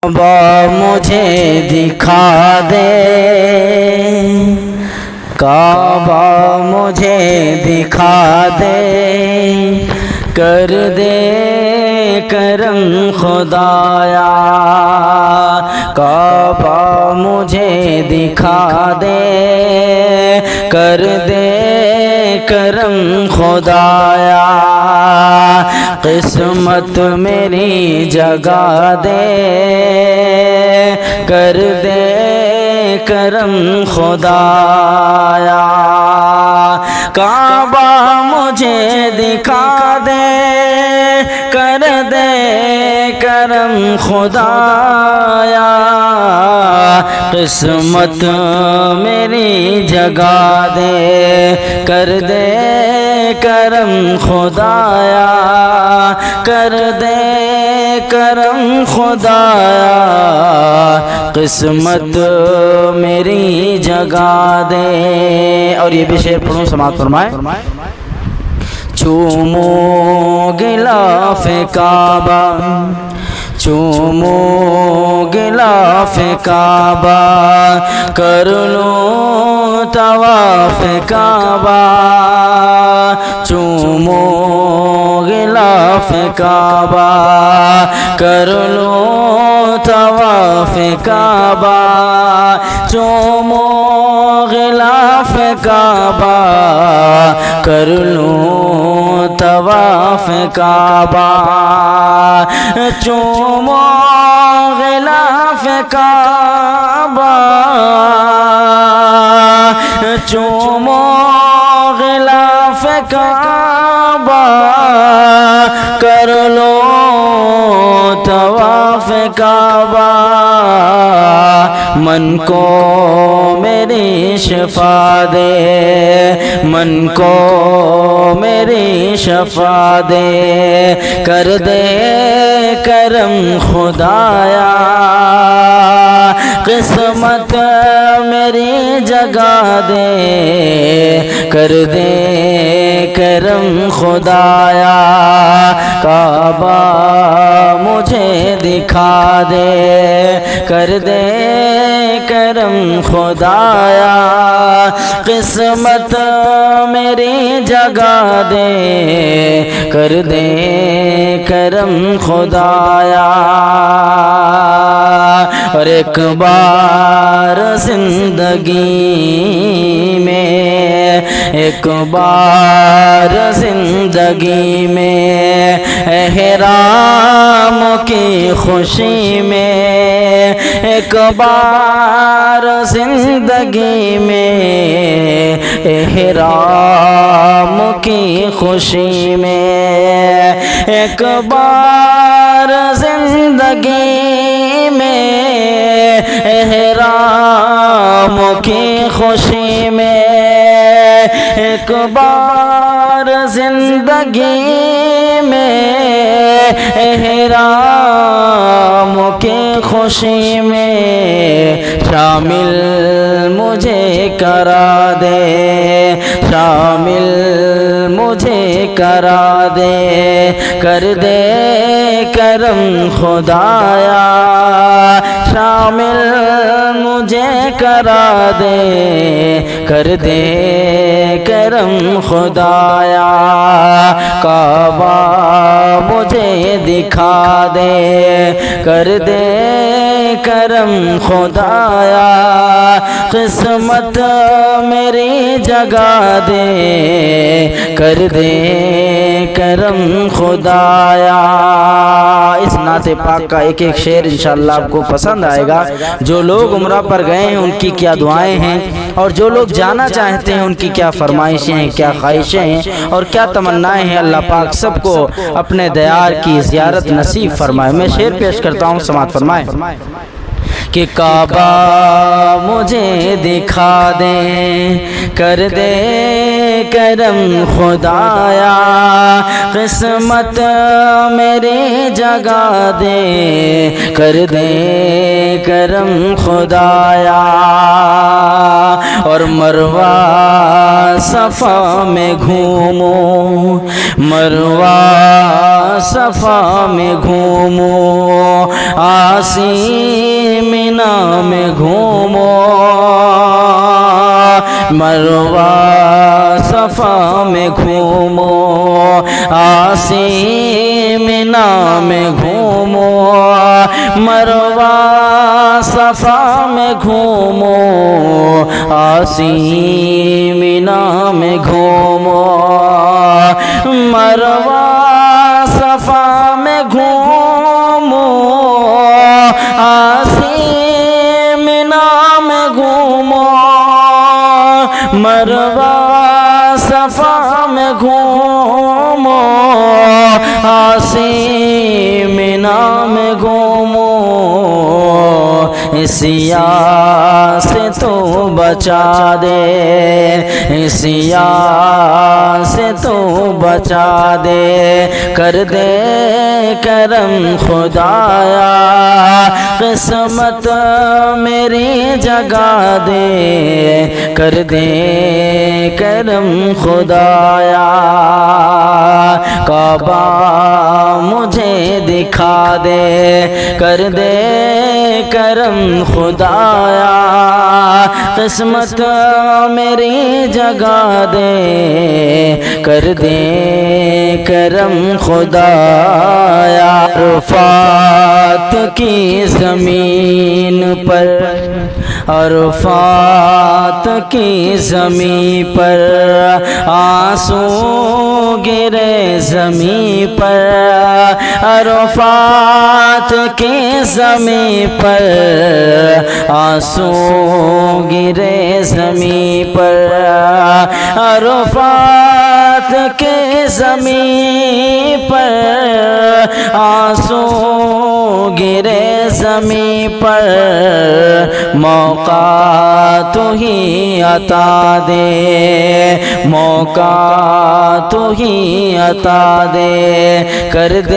کعبہ مجھے دکھا دے، کعبہ مجھے دکھا دے، کر دے کرم خدایا، کعبہ مجھے دکھا دے، کر دے کرم خدایا، قسمت میری جگا دے، کر دے کرم خدایا، کعبہ مجھے دکھا دے، کر دے کرم خدایا، قسمت میری جگا دے، کر دے کرم خدایا، کر دے کرم خدایا، قسمت میری جگا دے۔ اور یہ بھی شعر پڑھوں، سماعت فرمائے۔ چومو غلاف کعبہ، چومو غلاف کعبہ، کر لوں طواف کعبہ، چومو غلاف کعبہ، کر لوں طواف کعبہ، چومو غلاف کعبہ، کر لوں طواف کعبہ، چومو غلاف کعبہ، چومو غلاف کعبہ، کر لو طواف کعبہ، من کو میری شفا دے، من کو میری شفا دے، کر دے کرم خدایا، قسمت میری جگا دے، کر دے کرم خدایا، کعبہ مجھے دکھا دے، کر دے کرم خدایا، قسمت میری جگا دے، کر دے کرم خدایا، اور ایک بار زندگی میں، ایک بار زندگی میں، احرام کی خوشی میں، ایک بار زندگی میں، احرام کی خوشی میں، ایک بار زندگی میں، احرام کی خوشی میں، ایک بار زندگی میں، احرام کی خوشی میں، شامل مجھے کرا دے، شامل مجھے کرا دے، کر دے کرم خدایا، شامل مجھے کرا دے، کر دے کرم خدایا، کعبہ مجھے دکھا دے، کر دے کرم خدایا، قسمت میری جگا دے، کر دے کرم خدایا۔ اس نعت پاک کا ایک ایک شعر انشاءاللہ آپ کو پسند آئے گا۔ جو لوگ عمرہ پر گئے ہیں ان کی کیا دعائیں ہیں، اور جو لوگ جانا چاہتے ہیں ان کی کیا فرمائشیں ہیں، کیا خواہشیں ہیں اور کیا تمنائیں ہیں، اللہ پاک سب کو اپنے دیار کی زیارت نصیب فرمائے۔ میں شعر پیش کرتا ہوں، سماعت فرمائے کہ کعبہ مجھے دکھا دے، کر دے کرم خدایا، قسمت میری جگا دے، کر دے کرم خدایا، اور مروہ صفا میں گھوموں، مروہ صفا میں گھوموں، عاصی مینا میں گھوموں، مروہ صفا میں گھوموں، عاصی مینا میں گھوموں، مروہ صفا میں گھوموں، عاصی مینا میں گھوموں، مروہ صفا میں گھوموں، عاصی مینا میں گھوموں، مروہ صفا میں گھوموں، عاصی مینا میں گھوموں، اس یا سے تو بچا دے، اس یا سے تو بچا دے، کر دے کرم خدایا، قسمت میری جگا دے، کر دے کرم خدایا، کعبہ مجھے دکھا دے، کر دے کرم خدایا، قسمت میری جگا دے، کر دے کرم خدایا، عرفات کی زمین پر، عرفات کی زمین پر، آنسو گرے زمین پر، عرفات کی زمین پر، آنسو گرے زمین پر، عرفات کی زمین پر، آنسو گرے زمین پر، موقع تو ہی عطا دے، موقع تو ہی عطا دے، کر دے